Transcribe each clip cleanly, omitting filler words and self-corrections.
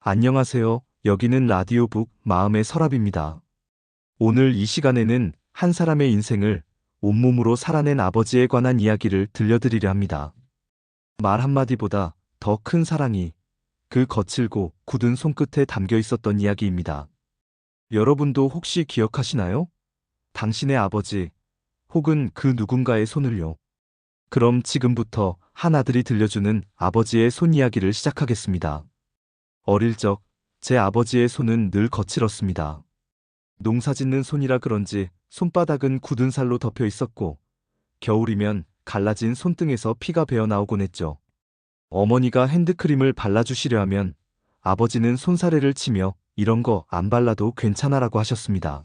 안녕하세요. 여기는 라디오북 마음의 서랍입니다. 오늘 이 시간에는 한 사람의 인생을 온몸으로 살아낸 아버지에 관한 이야기를 들려드리려 합니다. 말 한마디보다 더 큰 사랑이 그 거칠고 굳은 손끝에 담겨 있었던 이야기입니다. 여러분도 혹시 기억하시나요? 당신의 아버지 혹은 그 누군가의 손을요. 그럼 지금부터 한 아들이 들려주는 아버지의 손 이야기를 시작하겠습니다. 어릴 적 제 아버지의 손은 늘 거칠었습니다. 농사짓는 손이라 그런지 손바닥은 굳은 살로 덮여 있었고 겨울이면 갈라진 손등에서 피가 배어 나오곤 했죠. 어머니가 핸드크림을 발라주시려 하면 아버지는 손사래를 치며 이런 거 안 발라도 괜찮아라고 하셨습니다.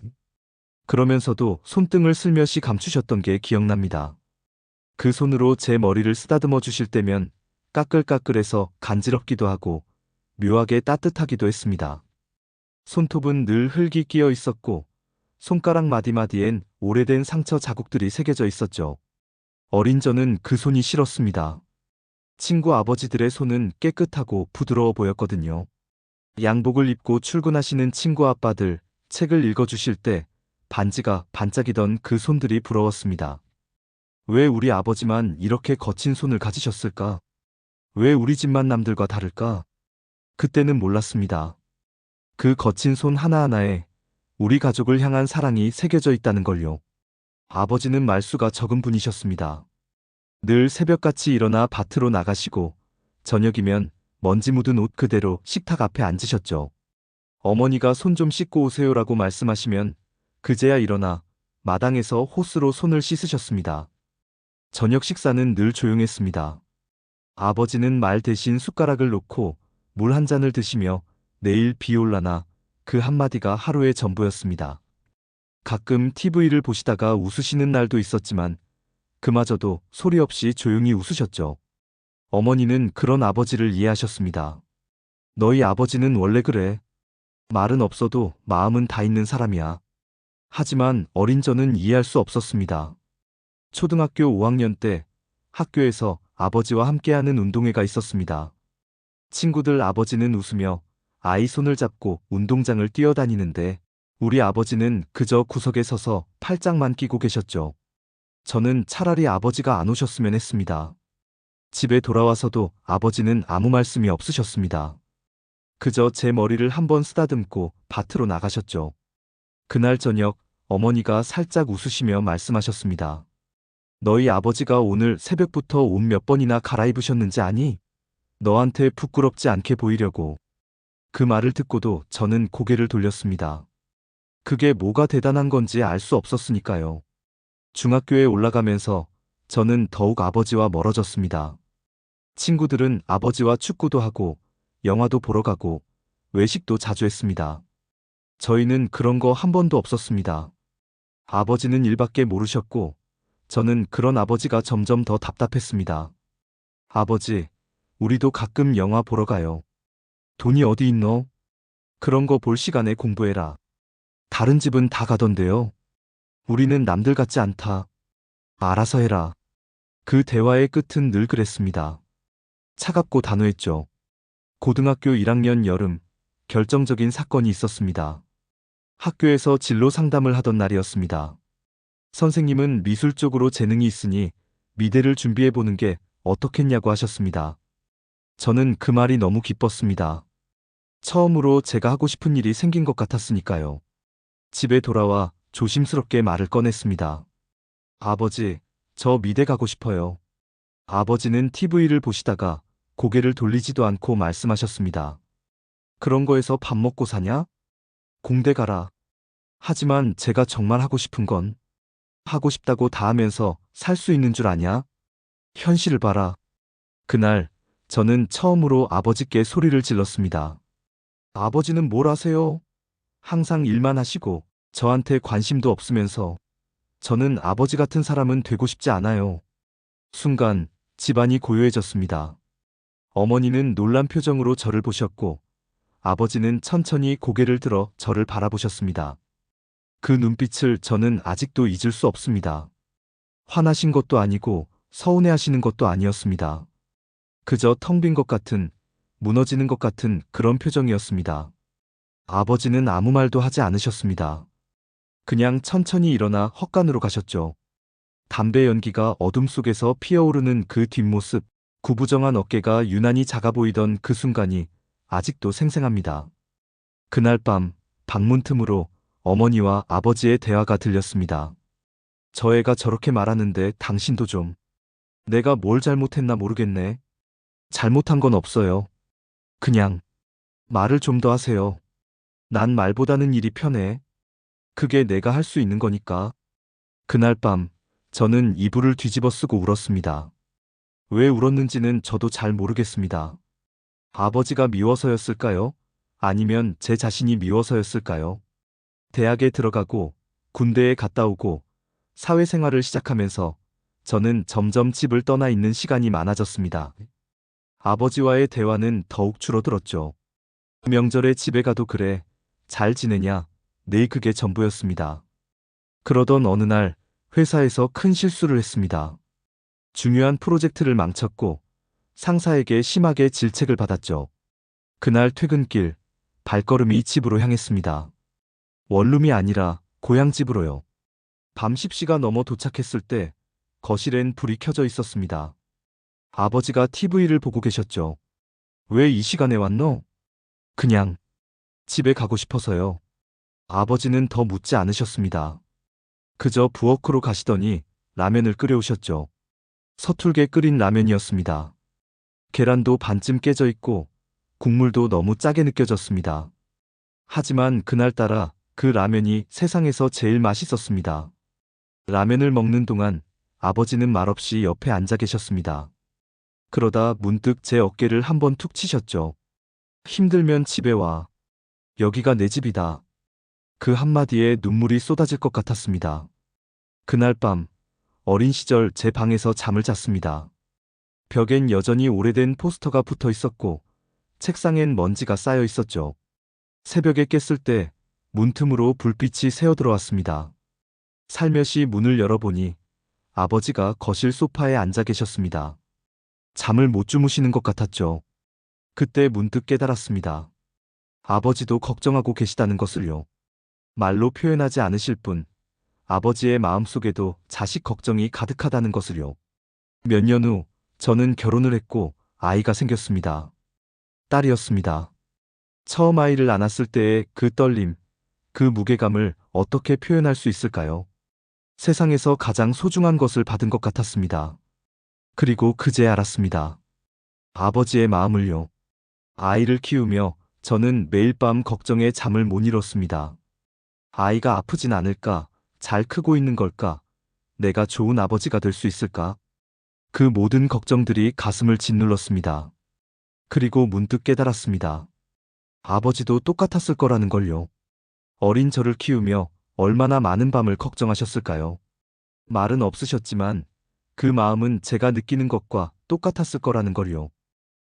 그러면서도 손등을 슬며시 감추셨던 게 기억납니다. 그 손으로 제 머리를 쓰다듬어 주실 때면 까끌까끌해서 간지럽기도 하고 묘하게 따뜻하기도 했습니다. 손톱은 늘 흙이 끼어 있었고 손가락 마디마디엔 오래된 상처 자국들이 새겨져 있었죠. 어린 저는 그 손이 싫었습니다. 친구 아버지들의 손은 깨끗하고 부드러워 보였거든요. 양복을 입고 출근하시는 친구 아빠들 책을 읽어주실 때 반지가 반짝이던 그 손들이 부러웠습니다. 왜 우리 아버지만 이렇게 거친 손을 가지셨을까? 왜 우리 집만 남들과 다를까? 그때는 몰랐습니다. 그 거친 손 하나하나에 우리 가족을 향한 사랑이 새겨져 있다는 걸요. 아버지는 말수가 적은 분이셨습니다. 늘 새벽같이 일어나 밭으로 나가시고 저녁이면 먼지 묻은 옷 그대로 식탁 앞에 앉으셨죠. 어머니가 손 좀 씻고 오세요라고 말씀하시면 그제야 일어나 마당에서 호스로 손을 씻으셨습니다. 저녁 식사는 늘 조용했습니다. 아버지는 말 대신 숟가락을 놓고 물 한 잔을 드시며 내일 비 올라나 그 한마디가 하루의 전부였습니다. 가끔 TV를 보시다가 웃으시는 날도 있었지만 그마저도 소리 없이 조용히 웃으셨죠. 어머니는 그런 아버지를 이해하셨습니다. 너희 아버지는 원래 그래. 말은 없어도 마음은 다 있는 사람이야. 하지만 어린 저는 이해할 수 없었습니다. 초등학교 5학년 때 학교에서 아버지와 함께하는 운동회가 있었습니다. 친구들 아버지는 웃으며 아이 손을 잡고 운동장을 뛰어다니는데 우리 아버지는 그저 구석에 서서 팔짱만 끼고 계셨죠. 저는 차라리 아버지가 안 오셨으면 했습니다. 집에 돌아와서도 아버지는 아무 말씀이 없으셨습니다. 그저 제 머리를 한번 쓰다듬고 밭으로 나가셨죠. 그날 저녁 어머니가 살짝 웃으시며 말씀하셨습니다. 너희 아버지가 오늘 새벽부터 옷 몇 번이나 갈아입으셨는지 아니? 너한테 부끄럽지 않게 보이려고. 그 말을 듣고도 저는 고개를 돌렸습니다. 그게 뭐가 대단한 건지 알 수 없었으니까요. 중학교에 올라가면서 저는 더욱 아버지와 멀어졌습니다. 친구들은 아버지와 축구도 하고 영화도 보러 가고 외식도 자주 했습니다. 저희는 그런 거 한 번도 없었습니다. 아버지는 일밖에 모르셨고 저는 그런 아버지가 점점 더 답답했습니다. 아버지, 우리도 가끔 영화 보러 가요. 돈이 어디 있노? 그런 거 볼 시간에 공부해라. 다른 집은 다 가던데요. 우리는 남들 같지 않다. 알아서 해라. 그 대화의 끝은 늘 그랬습니다. 차갑고 단호했죠. 고등학교 1학년 여름, 결정적인 사건이 있었습니다. 학교에서 진로 상담을 하던 날이었습니다. 선생님은 미술 쪽으로 재능이 있으니 미대를 준비해보는 게 어떻겠냐고 하셨습니다. 저는 그 말이 너무 기뻤습니다. 처음으로 제가 하고 싶은 일이 생긴 것 같았으니까요. 집에 돌아와 조심스럽게 말을 꺼냈습니다. 아버지, 저 미대 가고 싶어요. 아버지는 TV를 보시다가 고개를 돌리지도 않고 말씀하셨습니다. 그런 거에서 밥 먹고 사냐? 공대 가라. 하지만 제가 정말 하고 싶은 건 하고 싶다고 다 하면서 살 수 있는 줄 아냐? 현실을 봐라. 그날 저는 처음으로 아버지께 소리를 질렀습니다. 아버지는 뭘 하세요? 항상 일만 하시고 저한테 관심도 없으면서 저는 아버지 같은 사람은 되고 싶지 않아요. 순간 집안이 고요해졌습니다. 어머니는 놀란 표정으로 저를 보셨고 아버지는 천천히 고개를 들어 저를 바라보셨습니다. 그 눈빛을 저는 아직도 잊을 수 없습니다. 화나신 것도 아니고 서운해하시는 것도 아니었습니다. 그저 텅 빈 것 같은 무너지는 것 같은 그런 표정이었습니다. 아버지는 아무 말도 하지 않으셨습니다. 그냥 천천히 일어나 헛간으로 가셨죠. 담배 연기가 어둠 속에서 피어오르는 그 뒷모습, 구부정한 어깨가 유난히 작아 보이던 그 순간이 아직도 생생합니다. 그날 밤 방문 틈으로 어머니와 아버지의 대화가 들렸습니다. 저 애가 저렇게 말하는데 당신도 좀. 내가 뭘 잘못했나 모르겠네. 잘못한 건 없어요. 그냥 말을 좀 더 하세요. 난 말보다는 일이 편해. 그게 내가 할 수 있는 거니까. 그날 밤 저는 이불을 뒤집어 쓰고 울었습니다. 왜 울었는지는 저도 잘 모르겠습니다. 아버지가 미워서였을까요? 아니면 제 자신이 미워서였을까요? 대학에 들어가고 군대에 갔다 오고 사회생활을 시작하면서 저는 점점 집을 떠나 있는 시간이 많아졌습니다. 아버지와의 대화는 더욱 줄어들었죠. 명절에 집에 가도 그래, 잘 지내냐, 네 그게 전부였습니다. 그러던 어느 날 회사에서 큰 실수를 했습니다. 중요한 프로젝트를 망쳤고 상사에게 심하게 질책을 받았죠. 그날 퇴근길 발걸음이 집으로 향했습니다. 원룸이 아니라 고향집으로요. 밤 10시가 넘어 도착했을 때 거실엔 불이 켜져 있었습니다. 아버지가 TV를 보고 계셨죠. 왜 이 시간에 왔노? 그냥 집에 가고 싶어서요. 아버지는 더 묻지 않으셨습니다. 그저 부엌으로 가시더니 라면을 끓여오셨죠. 서툴게 끓인 라면이었습니다. 계란도 반쯤 깨져 있고 국물도 너무 짜게 느껴졌습니다. 하지만 그날따라 그 라면이 세상에서 제일 맛있었습니다. 라면을 먹는 동안 아버지는 말없이 옆에 앉아 계셨습니다. 그러다 문득 제 어깨를 한번 툭 치셨죠. 힘들면 집에 와. 여기가 내 집이다. 그 한마디에 눈물이 쏟아질 것 같았습니다. 그날 밤 어린 시절 제 방에서 잠을 잤습니다. 벽엔 여전히 오래된 포스터가 붙어 있었고 책상엔 먼지가 쌓여 있었죠. 새벽에 깼을 때 문틈으로 불빛이 새어 들어왔습니다. 살며시 문을 열어보니 아버지가 거실 소파에 앉아 계셨습니다. 잠을 못 주무시는 것 같았죠. 그때 문득 깨달았습니다. 아버지도 걱정하고 계시다는 것을요. 말로 표현하지 않으실 뿐 아버지의 마음속에도 자식 걱정이 가득하다는 것을요. 몇 년 후 저는 결혼을 했고 아이가 생겼습니다. 딸이었습니다. 처음 아이를 안았을 때의 그 떨림, 그 무게감을 어떻게 표현할 수 있을까요? 세상에서 가장 소중한 것을 받은 것 같았습니다. 그리고 그제 알았습니다. 아버지의 마음을요. 아이를 키우며 저는 매일 밤 걱정에 잠을 못 이뤘습니다. 아이가 아프진 않을까? 잘 크고 있는 걸까? 내가 좋은 아버지가 될 수 있을까? 그 모든 걱정들이 가슴을 짓눌렀습니다. 그리고 문득 깨달았습니다. 아버지도 똑같았을 거라는 걸요. 어린 저를 키우며 얼마나 많은 밤을 걱정하셨을까요? 말은 없으셨지만 그 마음은 제가 느끼는 것과 똑같았을 거라는 걸요.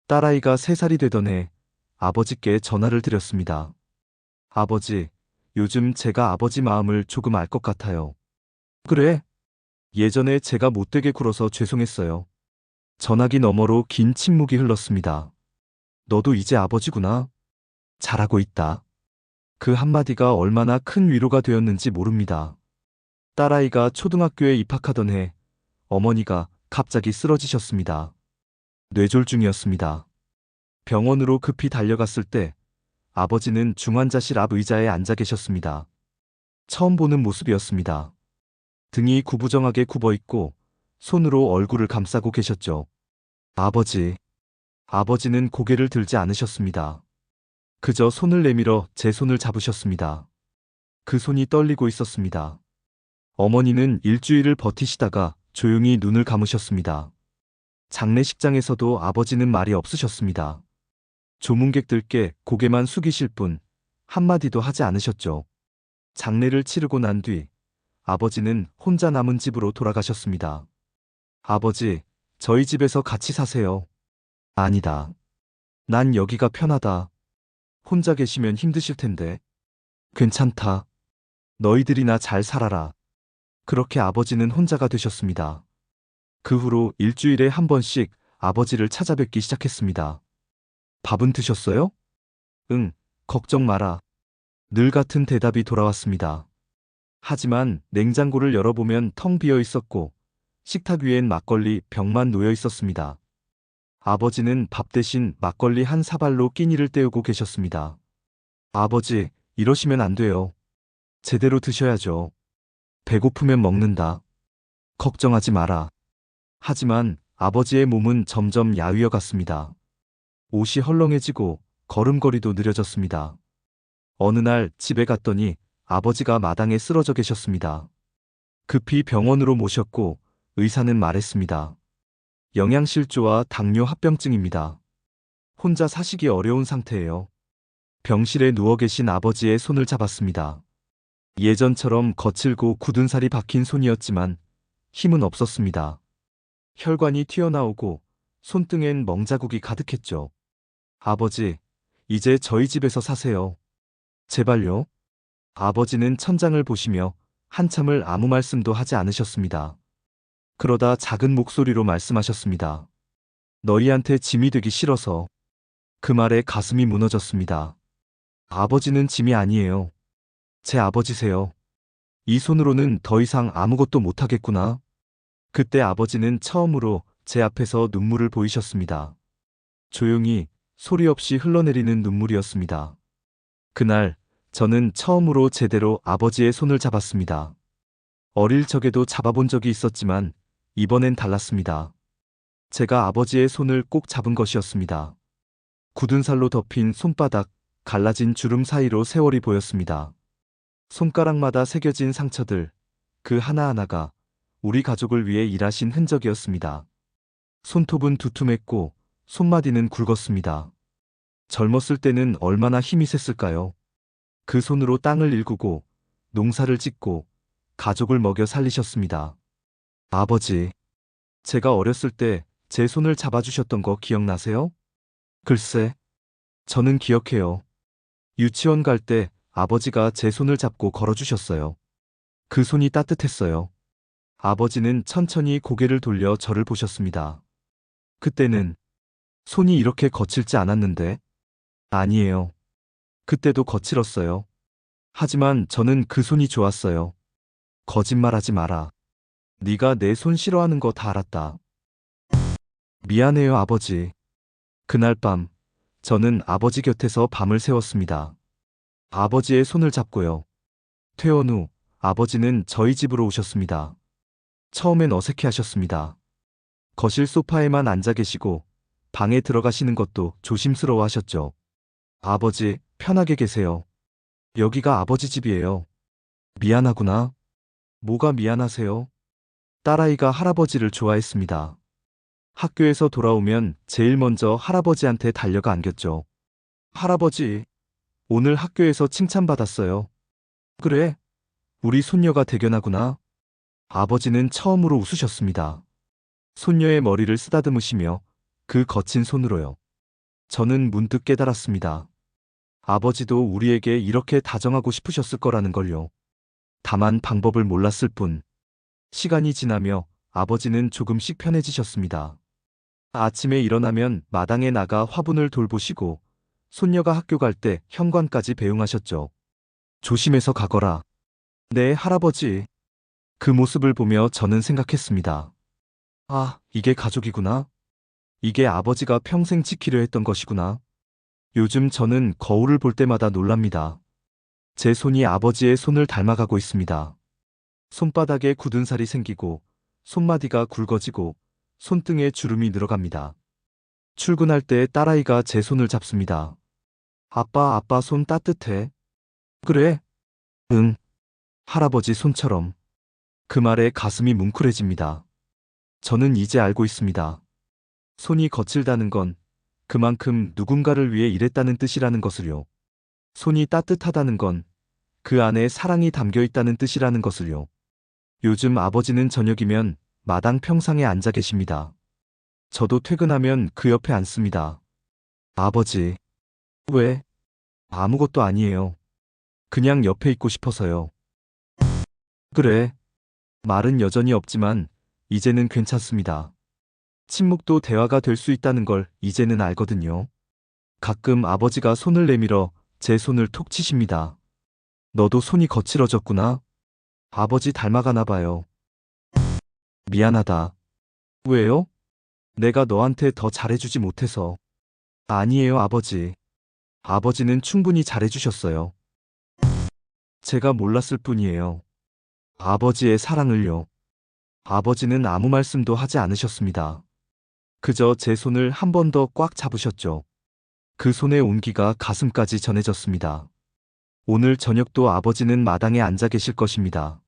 딸아이가 3살이 되던 해 아버지께 전화를 드렸습니다. 아버지, 요즘 제가 아버지 마음을 조금 알 것 같아요. 그래? 예전에 제가 못되게 굴어서 죄송했어요. 전화기 너머로 긴 침묵이 흘렀습니다. 너도 이제 아버지구나. 잘하고 있다. 그 한마디가 얼마나 큰 위로가 되었는지 모릅니다. 딸아이가 초등학교에 입학하던 해 어머니가 갑자기 쓰러지셨습니다. 뇌졸중이었습니다. 병원으로 급히 달려갔을 때 아버지는 중환자실 앞 의자에 앉아 계셨습니다. 처음 보는 모습이었습니다. 등이 구부정하게 굽어 있고 손으로 얼굴을 감싸고 계셨죠. 아버지. 아버지는 고개를 들지 않으셨습니다. 그저 손을 내밀어 제 손을 잡으셨습니다. 그 손이 떨리고 있었습니다. 어머니는 일주일을 버티시다가 조용히 눈을 감으셨습니다. 장례식장에서도 아버지는 말이 없으셨습니다. 조문객들께 고개만 숙이실 뿐 한마디도 하지 않으셨죠. 장례를 치르고 난 뒤 아버지는 혼자 남은 집으로 돌아가셨습니다. 아버지, 저희 집에서 같이 사세요. 아니다. 난 여기가 편하다. 혼자 계시면 힘드실 텐데. 괜찮다. 너희들이나 잘 살아라. 그렇게 아버지는 혼자가 되셨습니다. 그 후로 일주일에 한 번씩 아버지를 찾아뵙기 시작했습니다. 밥은 드셨어요? 응, 걱정 마라. 늘 같은 대답이 돌아왔습니다. 하지만 냉장고를 열어보면 텅 비어 있었고 식탁 위엔 막걸리 병만 놓여 있었습니다. 아버지는 밥 대신 막걸리 한 사발로 끼니를 때우고 계셨습니다. 아버지, 이러시면 안 돼요. 제대로 드셔야죠. 배고프면 먹는다. 걱정하지 마라. 하지만 아버지의 몸은 점점 야위어 갔습니다. 옷이 헐렁해지고 걸음걸이도 느려졌습니다. 어느 날 집에 갔더니 아버지가 마당에 쓰러져 계셨습니다. 급히 병원으로 모셨고 의사는 말했습니다. 영양실조와 당뇨 합병증입니다. 혼자 사시기 어려운 상태예요. 병실에 누워 계신 아버지의 손을 잡았습니다. 예전처럼 거칠고 굳은 살이 박힌 손이었지만 힘은 없었습니다. 혈관이 튀어나오고 손등엔 멍자국이 가득했죠. 아버지, 이제 저희 집에서 사세요. 제발요. 아버지는 천장을 보시며 한참을 아무 말씀도 하지 않으셨습니다. 그러다 작은 목소리로 말씀하셨습니다. 너희한테 짐이 되기 싫어서. 그 말에 가슴이 무너졌습니다. 아버지는 짐이 아니에요. 제 아버지세요. 이 손으로는 더 이상 아무것도 못하겠구나. 그때 아버지는 처음으로 제 앞에서 눈물을 보이셨습니다. 조용히 소리 없이 흘러내리는 눈물이었습니다. 그날 저는 처음으로 제대로 아버지의 손을 잡았습니다. 어릴 적에도 잡아본 적이 있었지만 이번엔 달랐습니다. 제가 아버지의 손을 꼭 잡은 것이었습니다. 굳은 살로 덮인 손바닥, 갈라진 주름 사이로 세월이 보였습니다. 손가락마다 새겨진 상처들, 그 하나하나가 우리 가족을 위해 일하신 흔적이었습니다. 손톱은 두툼했고 손마디는 굵었습니다. 젊었을 때는 얼마나 힘이 셌을까요? 그 손으로 땅을 일구고 농사를 짓고 가족을 먹여 살리셨습니다. 아버지, 제가 어렸을 때 제 손을 잡아주셨던 거 기억나세요? 글쎄, 저는 기억해요. 유치원 갈 때 아버지가 제 손을 잡고 걸어주셨어요. 그 손이 따뜻했어요. 아버지는 천천히 고개를 돌려 저를 보셨습니다. 그때는 손이 이렇게 거칠지 않았는데? 아니에요. 그때도 거칠었어요. 하지만 저는 그 손이 좋았어요. 거짓말하지 마라. 네가 내 손 싫어하는 거 다 알았다. 미안해요, 아버지. 그날 밤, 저는 아버지 곁에서 밤을 새웠습니다. 아버지의 손을 잡고요. 퇴원 후 아버지는 저희 집으로 오셨습니다. 처음엔 어색해 하셨습니다. 거실 소파에만 앉아 계시고 방에 들어가시는 것도 조심스러워 하셨죠. 아버지, 편하게 계세요. 여기가 아버지 집이에요. 미안하구나. 뭐가 미안하세요? 딸아이가 할아버지를 좋아했습니다. 학교에서 돌아오면 제일 먼저 할아버지한테 달려가 안겼죠. 할아버지, 오늘 학교에서 칭찬받았어요. 그래? 우리 손녀가 대견하구나. 아버지는 처음으로 웃으셨습니다. 손녀의 머리를 쓰다듬으시며 그 거친 손으로요. 저는 문득 깨달았습니다. 아버지도 우리에게 이렇게 다정하고 싶으셨을 거라는 걸요. 다만 방법을 몰랐을 뿐. 시간이 지나며 아버지는 조금씩 편해지셨습니다. 아침에 일어나면 마당에 나가 화분을 돌보시고 손녀가 학교 갈 때 현관까지 배웅하셨죠. 조심해서 가거라. 네, 할아버지. 그 모습을 보며 저는 생각했습니다. 아, 이게 가족이구나. 이게 아버지가 평생 지키려 했던 것이구나. 요즘 저는 거울을 볼 때마다 놀랍니다. 제 손이 아버지의 손을 닮아가고 있습니다. 손바닥에 굳은 살이 생기고 손마디가 굵어지고 손등에 주름이 늘어갑니다. 출근할 때 딸아이가 제 손을 잡습니다. 아빠, 아빠 손 따뜻해. 그래? 응. 할아버지 손처럼. 그 말에 가슴이 뭉클해집니다. 저는 이제 알고 있습니다. 손이 거칠다는 건 그만큼 누군가를 위해 일했다는 뜻이라는 것을요. 손이 따뜻하다는 건 그 안에 사랑이 담겨 있다는 뜻이라는 것을요. 요즘 아버지는 저녁이면 마당 평상에 앉아 계십니다. 저도 퇴근하면 그 옆에 앉습니다. 아버지. 왜? 아무것도 아니에요. 그냥 옆에 있고 싶어서요. 그래. 말은 여전히 없지만 이제는 괜찮습니다. 침묵도 대화가 될 수 있다는 걸 이제는 알거든요. 가끔 아버지가 손을 내밀어 제 손을 톡 치십니다. 너도 손이 거칠어졌구나. 아버지 닮아가나 봐요. 미안하다. 왜요? 내가 너한테 더 잘해주지 못해서. 아니에요, 아버지. 아버지는 충분히 잘해주셨어요. 제가 몰랐을 뿐이에요. 아버지의 사랑을요. 아버지는 아무 말씀도 하지 않으셨습니다. 그저 제 손을 한 번 더 꽉 잡으셨죠. 그 손의 온기가 가슴까지 전해졌습니다. 오늘 저녁도 아버지는 마당에 앉아 계실 것입니다.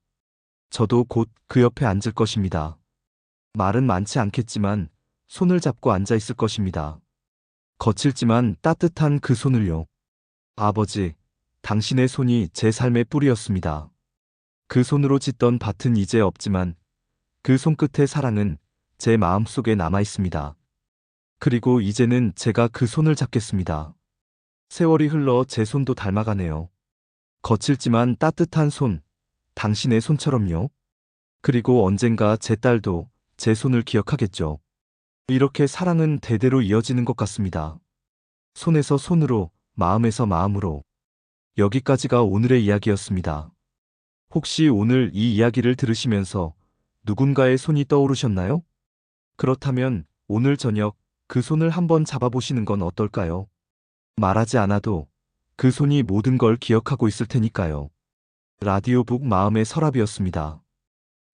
저도 곧 그 옆에 앉을 것입니다. 말은 많지 않겠지만 손을 잡고 앉아 있을 것입니다. 거칠지만 따뜻한 그 손을요. 아버지, 당신의 손이 제 삶의 뿌리였습니다. 그 손으로 짓던 밭은 이제 없지만 그 손끝의 사랑은 제 마음속에 남아 있습니다. 그리고 이제는 제가 그 손을 잡겠습니다. 세월이 흘러 제 손도 닮아가네요. 거칠지만 따뜻한 손, 당신의 손처럼요. 그리고 언젠가 제 딸도 제 손을 기억하겠죠. 이렇게 사랑은 대대로 이어지는 것 같습니다. 손에서 손으로, 마음에서 마음으로. 여기까지가 오늘의 이야기였습니다. 혹시 오늘 이 이야기를 들으시면서 누군가의 손이 떠오르셨나요? 그렇다면 오늘 저녁 그 손을 한번 잡아보시는 건 어떨까요? 말하지 않아도 그 손이 모든 걸 기억하고 있을 테니까요. 라디오북 마음의 서랍이었습니다.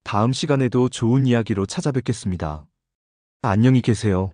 다음 시간에도 좋은 이야기로 찾아뵙겠습니다. 안녕히 계세요.